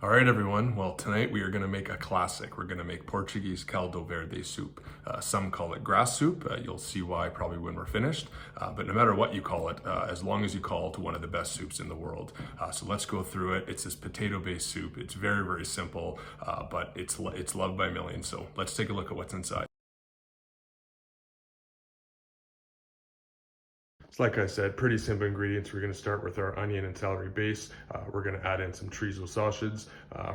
All right, everyone. Well, tonight we are going to make a classic. We're going to make Portuguese Caldo Verde soup. Some call it grass soup. You'll see why probably when we're finished. But no matter what you call it, as long as you call it one of the best soups in the world. So let's go through it. It's this potato-based soup. It's very, very simple, but it's loved by millions. So let's take a look at what's inside. Like I said, pretty simple ingredients. We're going to start with our onion and celery base. We're going to add in some chorizo sausages.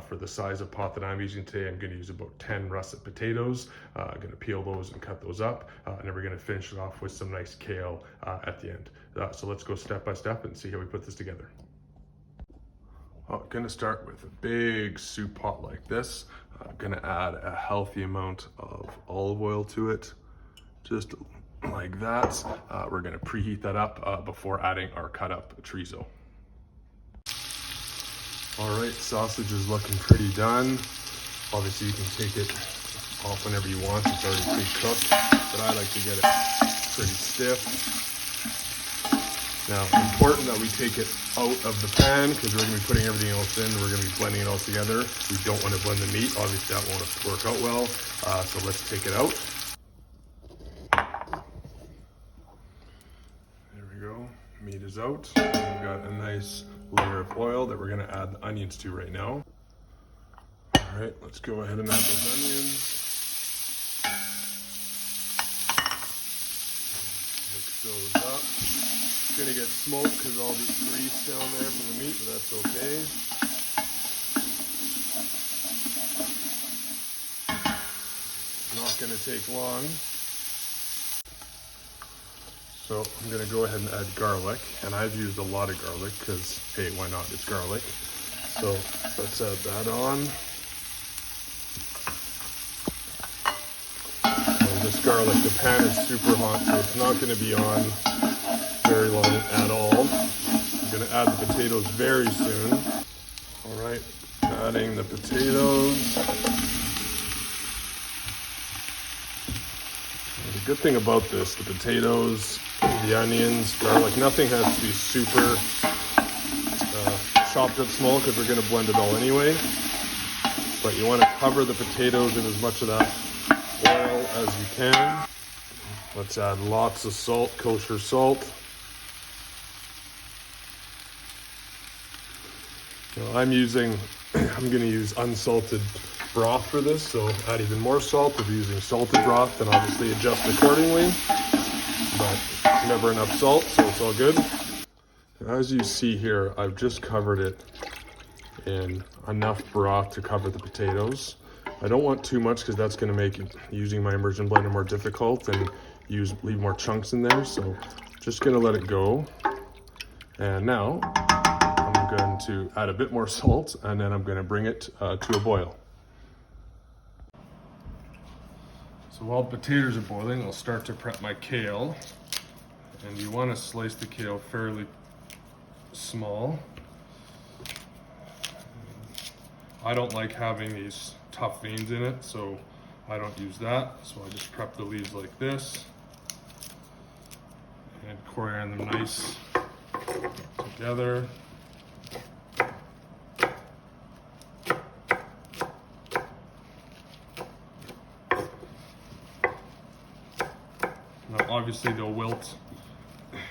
For the size of pot that I'm using today, I'm going to use about 10 russet potatoes. I'm going to peel those and cut those up. And then we're going to finish it off with some nice kale at the end. So let's go step by step and see how we put this together. I'm going to start with a big soup pot like this. I'm going to add a healthy amount of olive oil to it. Just like that. We're going to preheat that up before adding our cut up chorizo. All right, sausage is looking pretty done. Obviously you can take it off whenever you want. It's already pre-cooked, but I like to get it pretty stiff. Now, important that we take it out of the pan because we're going to be putting everything else in. We're going to be blending it all together. We don't want to blend the meat. Obviously that won't work out well. So let's take it out. Meat is out. We've got a nice layer of oil that we're going to add the onions to right now. All right, let's go ahead and add those onions. Mix those up. It's going to get smoked because all the grease down there from the meat, but that's okay. Not going to take long. So I'm going to go ahead and add garlic, and I've used a lot of garlic because, hey, why not? It's garlic. So let's add that on. And this garlic, the pan is super hot, so it's not going to be on very long at all. I'm going to add the potatoes very soon. All right, adding the potatoes. The good thing about this, the potatoes, the onions, garlic, nothing has to be super chopped up small because we're going to blend it all anyway. But you want to cover the potatoes in as much of that oil as you can. Let's add lots of salt, kosher salt. Now I'm going to use unsalted broth for this, so add even more salt. If you're using salted broth, then obviously adjust accordingly, but never enough salt, so it's all good. As you see here, I've just covered it in enough broth to cover the potatoes. I don't want too much because that's going to make using my immersion blender more difficult and leave more chunks in there, so just going to let it go. And now I'm going to add a bit more salt, and then I'm going to bring it to a boil. So while the potatoes are boiling, I'll start to prep my kale. And you want to slice the kale fairly small. I don't like having these tough veins in it, so I don't use that. So I just prep the leaves like this and coriander them nice together. Now obviously they'll wilt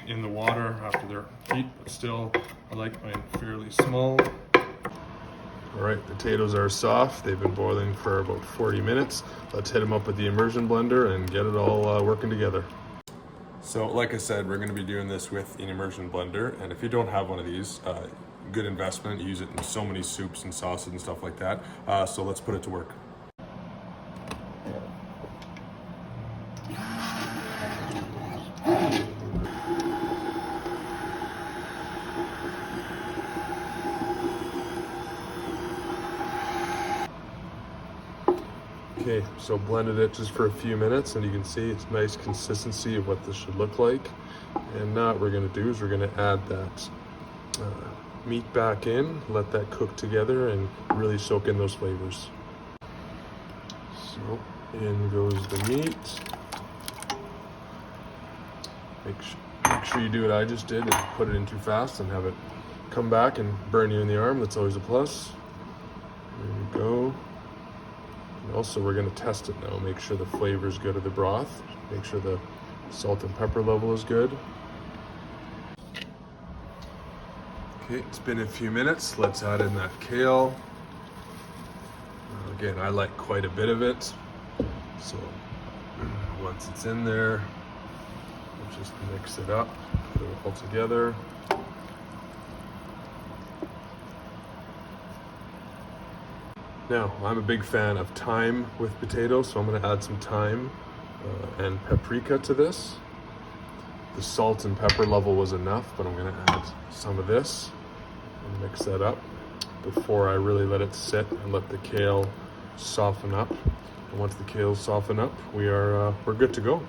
in the water after they're heat, but still I like mine fairly small. All right, potatoes are soft. They've been boiling for about 40 minutes. Let's hit them up with the immersion blender and get it all working together. So like I said, we're going to be doing this with an immersion blender, and if you don't have one of these, good investment. Use it in so many soups and sauces and stuff like that. So let's put it to work. Okay, so blended it just for a few minutes, and you can see it's nice consistency of what this should look like. And now what we're going to do is we're going to add that meat back in, let that cook together and really soak in those flavors. So in goes the meat. Make sure you do what I just did and put it in too fast and have it come back and burn you in the arm. That's always a plus. go. And also we're gonna test it now, make sure the flavor is good of the broth, make sure the salt and pepper level is good. Okay, it's been a few minutes. Let's add in that kale. Again, I like quite a bit of it. So once it's in there, we'll just mix it up, put it all together. Now, I'm a big fan of thyme with potatoes, so I'm gonna add some thyme and paprika to this. The salt and pepper level was enough, but I'm gonna add some of this and mix that up before I really let it sit and let the kale soften up. And once the kale soften up, we're good to go.